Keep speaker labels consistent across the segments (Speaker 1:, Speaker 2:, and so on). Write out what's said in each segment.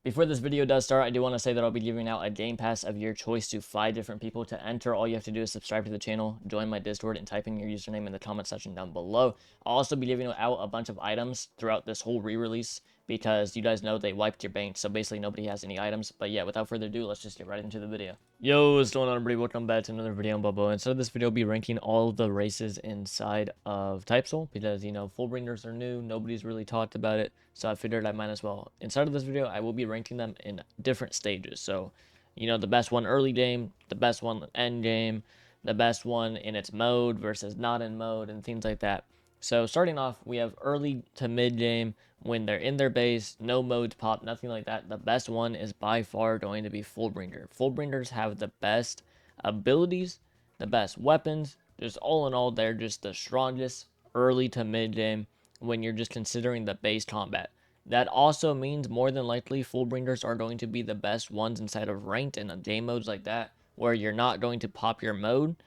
Speaker 1: Before this video does start, I do want to say that I'll be giving out a game pass of your choice to 5 different people. To enter, all you have to do is subscribe to the channel, join my Discord, and type in your username in the comment section down below. I'll also be giving out a bunch of items throughout this whole re-release because you guys know they wiped your bank, so basically nobody has any items. But yeah, without further ado, let's just get right into the video. Yo, what's going on, everybody? Welcome back to another video on Balboabtw. Instead of this video, I'll be ranking all the races inside of Type Soul because, you know, Fullbringers are new, nobody's really talked about it, so I figured I might as well. Inside of this video, I will be ranking them in different stages. So, you know, the best one early game, the best one end game, the best one in its mode versus not in mode, and things like that. So starting off, we have early to mid game when they're in their base, no modes pop, nothing like that. The best one is by far going to be Fullbringer. Fullbringers have the best abilities, the best weapons. Just all in all, they're just the strongest early to mid game when you're just considering the base combat. That also means more than likely Fullbringers are going to be the best ones inside of ranked and game modes like that, where you're not going to pop your mode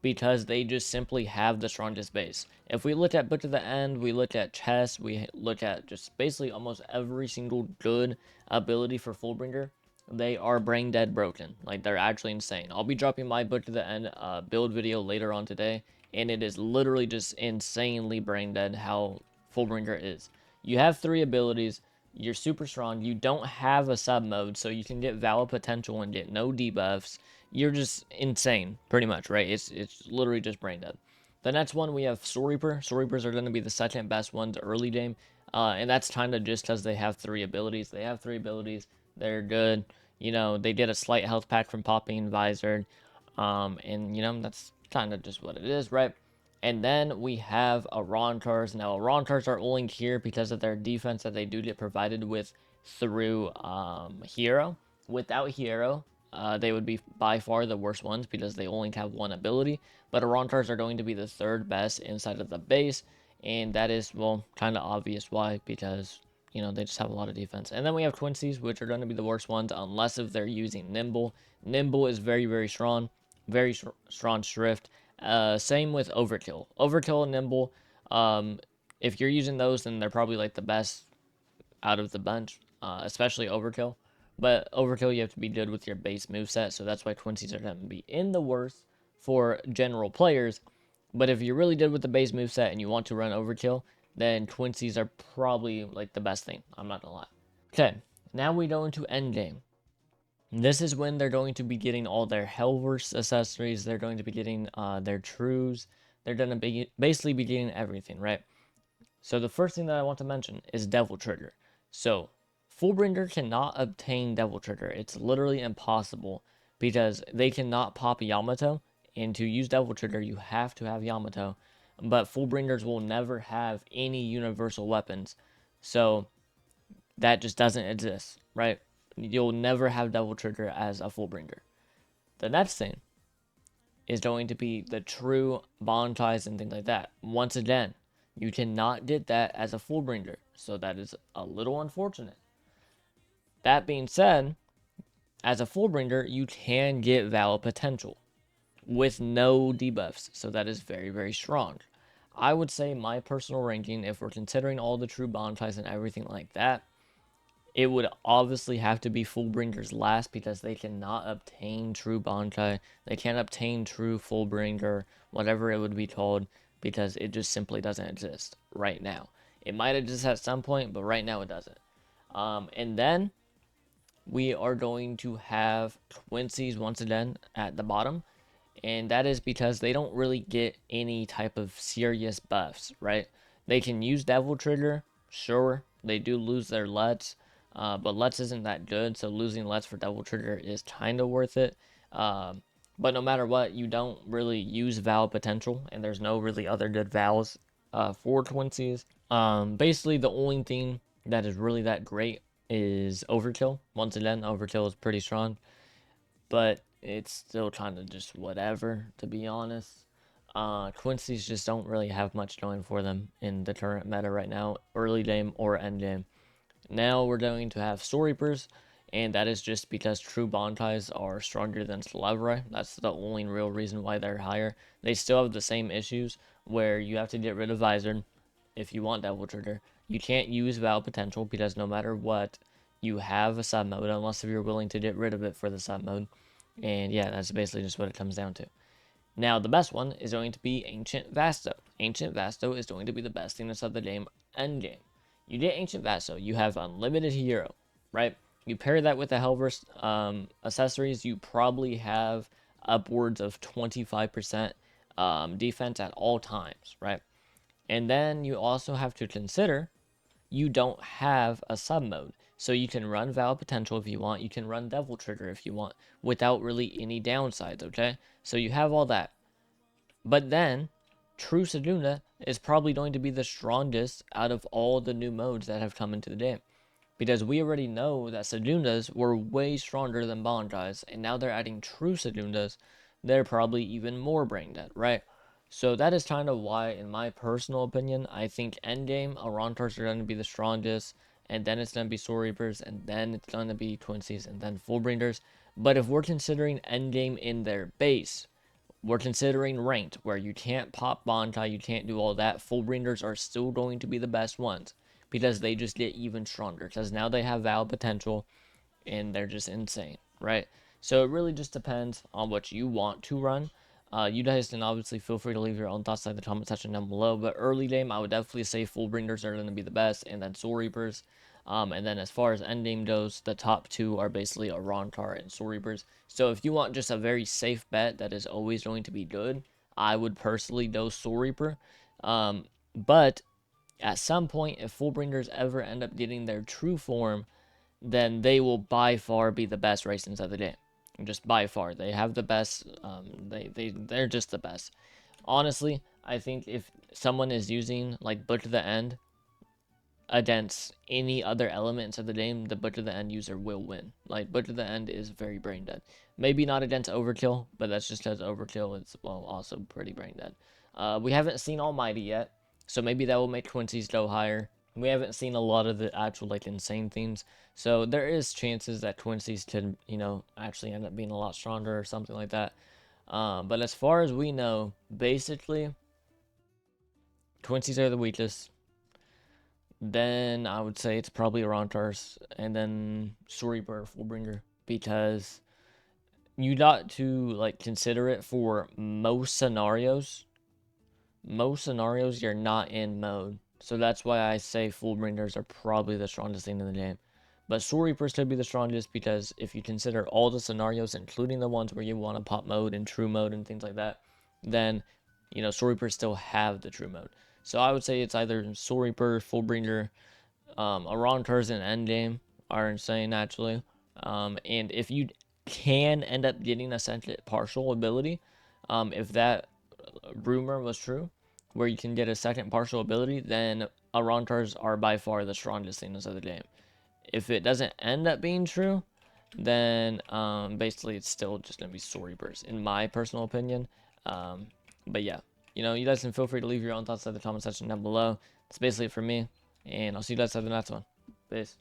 Speaker 1: because they just simply have the strongest base. If we look at Book to the End, we look at chess, we look at just basically almost every single good ability for Fullbringer, they are brain dead broken. Like, they're actually insane. I'll be dropping my Book to the End build video later on today, and it is literally just insanely brain dead how Fullbringer is. You have 3 abilities, you're super strong, you don't have a sub mode, so you can get Valor Potential and get no debuffs. You're just insane, pretty much, right? It's literally just brain dead. The next one, we have Soul Reaper. Soul Reapers are going to be the second best ones early game, and that's kind of just because they have 3 abilities. They have 3 abilities. They're good. You know, they get a slight health pack from popping Visored, and, you know, that's kind of just what it is, right? And then we have Arontars. Now, Arontars are only here because of their defense that they do get provided with through Hero. Without Hero, they would be by far the worst ones because they only have 1 ability. But Arontars are going to be the 3rd best inside of the base. And that is, well, kind of obvious why, because, you know, they just have a lot of defense. And then we have Twinsies, which are going to be the worst ones unless if they're using Nimble. Nimble is very, very strong. Very strong Shrift. Same with Overkill. Overkill and Nimble, if you're using those, then they're probably like the best out of the bunch, especially Overkill. But Overkill, you have to be good with your base moveset, so that's why Twinsies are going to be in the worst for general players. But if you're really good with the base moveset and you want to run Overkill, then Twinsies are probably like the best thing. I'm not going to lie. Okay, now we go into endgame. This is when they're going to be getting all their Hellverse accessories. They're going to be getting their Trues. They're going to be basically be getting everything, right? So the first thing that I want to mention is Devil Trigger. So Fullbringer cannot obtain Devil Trigger. It's literally impossible because they cannot pop Yamato. And to use Devil Trigger, you have to have Yamato. But Fullbringers will never have any universal weapons. So that just doesn't exist, right? You'll never have Devil Trigger as a Fullbringer. The next thing is going to be the true bond ties and things like that. Once again, you cannot get that as a Fullbringer, so that is a little unfortunate. That being said, as a Fullbringer, you can get Valor Potential with no debuffs, so that is very, very strong. I would say my personal ranking, if we're considering all the true bond ties and everything like that, it would obviously have to be Fullbringers last because they cannot obtain true bond tie. They can't obtain true Fullbringer, whatever it would be called, because it just simply doesn't exist right now. It might exist at some point, but right now it doesn't. And then we are going to have Twinsies once again at the bottom. And that is because they don't really get any type of serious buffs, right? They can use Devil Trigger, sure. They do lose their Let's, but Let's isn't that good, so losing Let's for Devil Trigger is kind of worth it. But no matter what, you don't really use Val Potential, and there's no really other good Vals for Twinsies. Basically, the only thing that is really that great is Overkill. Once again, Overkill is pretty strong, but it's still kind of just whatever, to be honest. Twinsies just don't really have much going for them in the current meta right now, early game or end game. Now we're going to have Soul Reapers, and that is just because true bond ties are stronger than Celebri. That's the only real reason why they're higher. They still have the same issues where you have to get rid of Visored if you want Devil Trigger. You can't use Valor Potential because no matter what, you have a sub mode, unless if you're willing to get rid of it for the sub mode. And yeah, that's basically just what it comes down to. Now, the best one is going to be Ancient Vasto. Ancient Vasto is going to be the best thing that's of the game end game. You get Ancient Vasto, you have unlimited hero, right? You pair that with the Hellverse accessories, you probably have upwards of 25% defense at all times, right? And then you also have to consider you don't have a sub mode. So you can run Val Potential if you want, you can run Devil Trigger if you want, without really any downsides, okay? So you have all that. But then, True Seduna is probably going to be the strongest out of all the new modes that have come into the game. Because we already know that Sedunas were way stronger than Bondais, and now they're adding True Sedunas, they're probably even more brain dead, right? So that is kind of why, in my personal opinion, I think endgame, Arantars are going to be the strongest, and then it's going to be Soul Reapers, and then it's going to be Twinsies, and then Fullbringers. But if we're considering endgame in their base, we're considering ranked, where you can't pop Bontai, you can't do all that. Fullbringers are still going to be the best ones, because they just get even stronger, because now they have Val Potential, and they're just insane, right? So it really just depends on what you want to run. You guys can obviously feel free to leave your own thoughts in the comment section down below, but early game, I would definitely say Fullbringers are going to be the best, and then Soul Reapers. And then as far as end game goes, the top two are basically Arantar and Soul Reapers. So if you want just a very safe bet that is always going to be good, I would personally go Soul Reaper. But at some point, if Fullbringers ever end up getting their true form, then they will by far be the best racings of the game. Just by far. They have the best. They're just the best. Honestly, I think if someone is using like Butcher the End against any other elements of the game, the Butcher the End user will win. Like, Butcher the End is very brain dead. Maybe not against Overkill, but that's just because Overkill is, well, also pretty brain dead. We haven't seen Almighty yet, so maybe that will make Quincy's go higher. We haven't seen a lot of the actual, like, insane themes, so there is chances that Quincy's could, you know, actually end up being a lot stronger or something like that. But as far as we know, basically, Quincy's are the weakest. Then I would say it's probably Arantars, and then Soul Reaper, Fullbringer, because you got to like consider it for most scenarios. Most scenarios you're not in mode, so that's why I say Fullbringers are probably the strongest thing in the game. But Soul Reapers could be the strongest because if you consider all the scenarios, including the ones where you want to pop mode and true mode and things like that, then you know Soul Reapers still have the true mode. So I would say it's either Soul Reaper, Fullbringer, Arantars and Endgame are insane actually. And if you can end up getting a second partial ability, if that rumor was true, where you can get a second partial ability, then Arantars are by far the strongest things of the game. If it doesn't end up being true, then basically it's still just going to be Soul Reapers, in my personal opinion. But yeah, you know, you guys can feel free to leave your own thoughts in the comment section down below. That's basically it for me, and I'll see you guys at the next one. Peace.